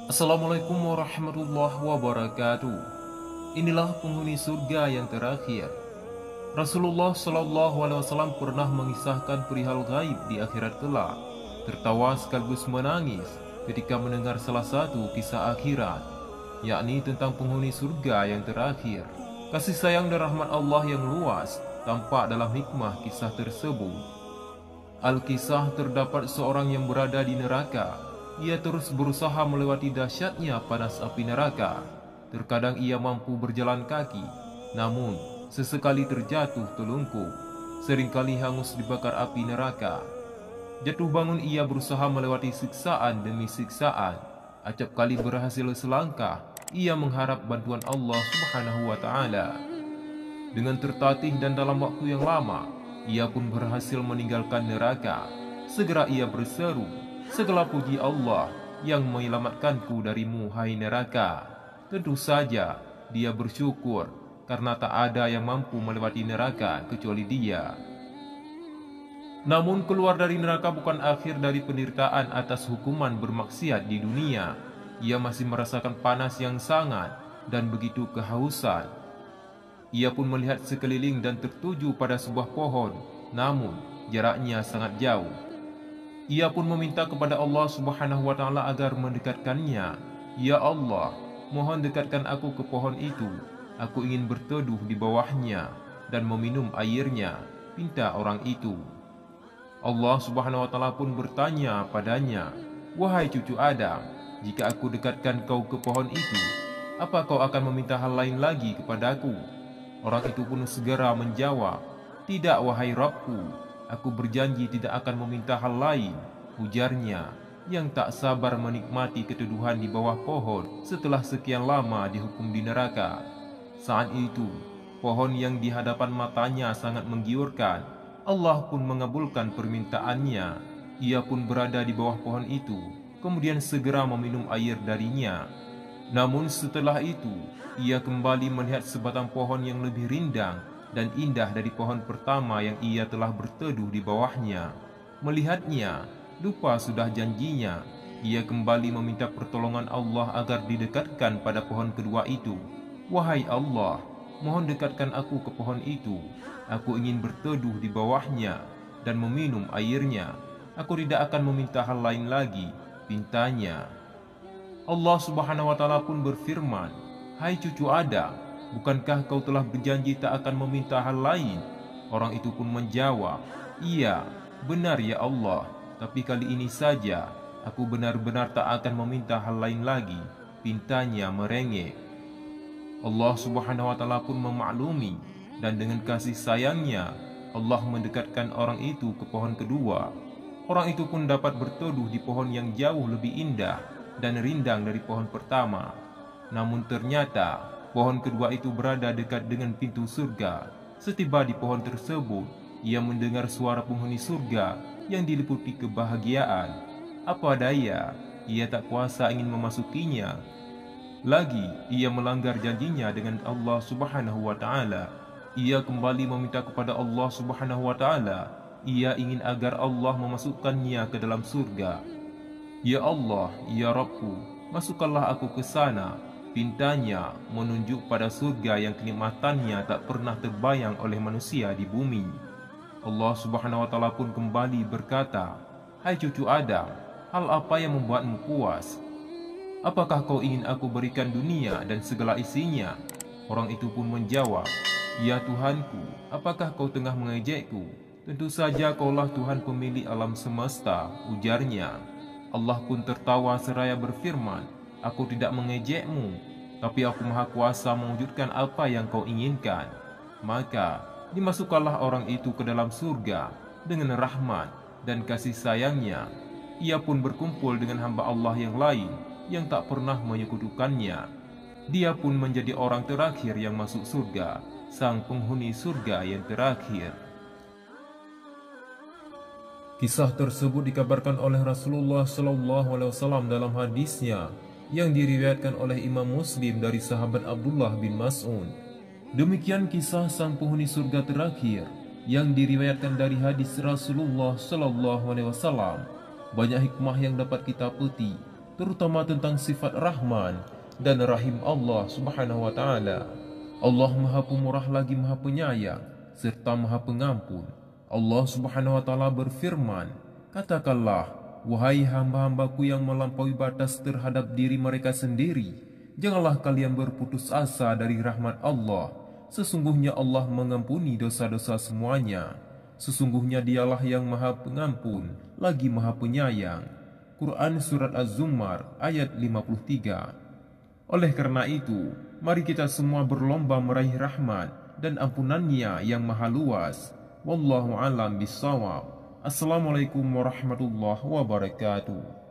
Assalamualaikum warahmatullahi wabarakatuh. Inilah penghuni surga yang terakhir. Rasulullah Shallallahu Alaihi Wasallam pernah mengisahkan perihal gaib di akhirat kelak, tertawa sekaligus menangis ketika mendengar salah satu kisah akhirat, yakni tentang penghuni surga yang terakhir. Kasih sayang dan rahmat Allah yang luas tampak dalam hikmah kisah tersebut. Al-Kisah terdapat seorang yang berada di neraka. Ia terus berusaha melewati dahsyatnya panas api neraka. Terkadang ia mampu berjalan kaki, namun sesekali terjatuh telungkup. Seringkali hangus dibakar api neraka. Jatuh bangun ia berusaha melewati siksaan demi siksaan. Acap kali berhasil selangkah, ia mengharap bantuan Allah Subhanahu wa Ta'ala. Dengan tertatih dan dalam waktu yang lama, ia pun berhasil meninggalkan neraka. Segera ia berseru, "Segala puji Allah yang menyelamatkanku darimu, hai neraka." Tentu saja dia bersyukur karena tak ada yang mampu melewati neraka kecuali dia. Namun keluar dari neraka bukan akhir dari penderitaan atas hukuman bermaksiat di dunia. Ia masih merasakan panas yang sangat dan begitu kehausan. Ia pun melihat sekeliling dan tertuju pada sebuah pohon, namun jaraknya sangat jauh. Ia pun meminta kepada Allah Subhanahu wa Ta'ala agar mendekatkannya. "Ya Allah, mohon dekatkan aku ke pohon itu. Aku ingin berteduh di bawahnya dan meminum airnya," pinta orang itu. Allah Subhanahu wa Ta'ala pun bertanya padanya, "Wahai cucu Adam, jika aku dekatkan kau ke pohon itu, apa kau akan meminta hal lain lagi kepadaku?" Orang itu pun segera menjawab, "Tidak, wahai Rabbku, aku berjanji tidak akan meminta hal lain," ujarnya, yang tak sabar menikmati keteduhan di bawah pohon setelah sekian lama dihukum di neraka. Saat itu, pohon yang di hadapan matanya sangat menggiurkan. Allah pun mengabulkan permintaannya. Ia pun berada di bawah pohon itu, kemudian segera meminum air darinya. Namun setelah itu, ia kembali melihat sebatang pohon yang lebih rindang dan indah dari pohon pertama yang ia telah berteduh di bawahnya. Melihatnya, lupa sudah janjinya. Ia kembali meminta pertolongan Allah agar didekatkan pada pohon kedua itu. "Wahai Allah, mohon dekatkan aku ke pohon itu. Aku ingin berteduh di bawahnya dan meminum airnya. Aku tidak akan meminta hal lain lagi," pintanya. Allah Subhanahu wa Ta'ala pun berfirman, "Hai cucu Adam, bukankah kau telah berjanji tak akan meminta hal lain?" Orang itu pun menjawab, "Iya, benar ya Allah, tapi kali ini saja aku benar-benar tak akan meminta hal lain lagi," pintanya merengek. Allah Subhanahu wa Ta'ala pun memaklumi, dan dengan kasih sayangnya Allah mendekatkan orang itu ke pohon kedua. Orang itu pun dapat berteduh di pohon yang jauh lebih indah dan rindang dari pohon pertama. Namun ternyata pohon kedua itu berada dekat dengan pintu surga. Setiba di pohon tersebut, ia mendengar suara penghuni surga yang diliputi kebahagiaan. Apa daya, ia tak kuasa ingin memasukinya. Lagi ia melanggar janjinya dengan Allah Subhanahu wa Ta'ala. Ia kembali meminta kepada Allah Subhanahu wa Ta'ala. Ia ingin agar Allah memasukkannya ke dalam surga. "Ya Allah, ya Rabbku, masukkanlah aku ke sana," pintanya, menunjuk pada surga yang kenikmatannya tak pernah terbayang oleh manusia di bumi. Allah Subhanahu wa Ta'ala pun kembali berkata, "Hai cucu Adam, hal apa yang membuatmu puas? Apakah kau ingin aku berikan dunia dan segala isinya?" Orang itu pun menjawab, "Ya Tuhanku, apakah kau tengah mengejekku? Tentu saja kaulah Tuhan pemilik alam semesta," ujarnya. Allah pun tertawa seraya berfirman, "Aku tidak mengejekmu, tapi aku maha kuasa mewujudkan apa yang kau inginkan." Maka dimasukkanlah orang itu ke dalam surga dengan rahmat dan kasih sayangnya. Ia pun berkumpul dengan hamba Allah yang lain yang tak pernah menyekutukannya. Dia pun menjadi orang terakhir yang masuk surga, sang penghuni surga yang terakhir. Kisah tersebut dikabarkan oleh Rasulullah Shallallahu Alaihi Wasallam dalam hadisnya yang diriwayatkan oleh Imam Muslim dari sahabat Abdullah bin Mas'ud. Demikian kisah sang penghuni surga terakhir yang diriwayatkan dari hadis Rasulullah Shallallahu Alaihi Wasallam. Banyak hikmah yang dapat kita petik. terutama tentang sifat Rahman dan Rahim Allah Subhanahu wa Ta'ala. Allah Maha Pemurah lagi Maha Penyayang serta Maha Pengampun. Allah Subhanahu wa Ta'ala berfirman, "Katakanlah, wahai hamba-hambaku yang melampaui batas terhadap diri mereka sendiri, janganlah kalian berputus asa dari rahmat Allah. Sesungguhnya Allah mengampuni dosa-dosa semuanya. Sesungguhnya Dialah yang Maha Pengampun lagi Maha Penyayang." Quran Surat Az-Zumar ayat 53. Oleh karena itu, mari kita semua berlomba meraih rahmat dan ampunannya yang maha luas. Wallahu alam bissawab. Assalamualaikum warahmatullahi wabarakatuh.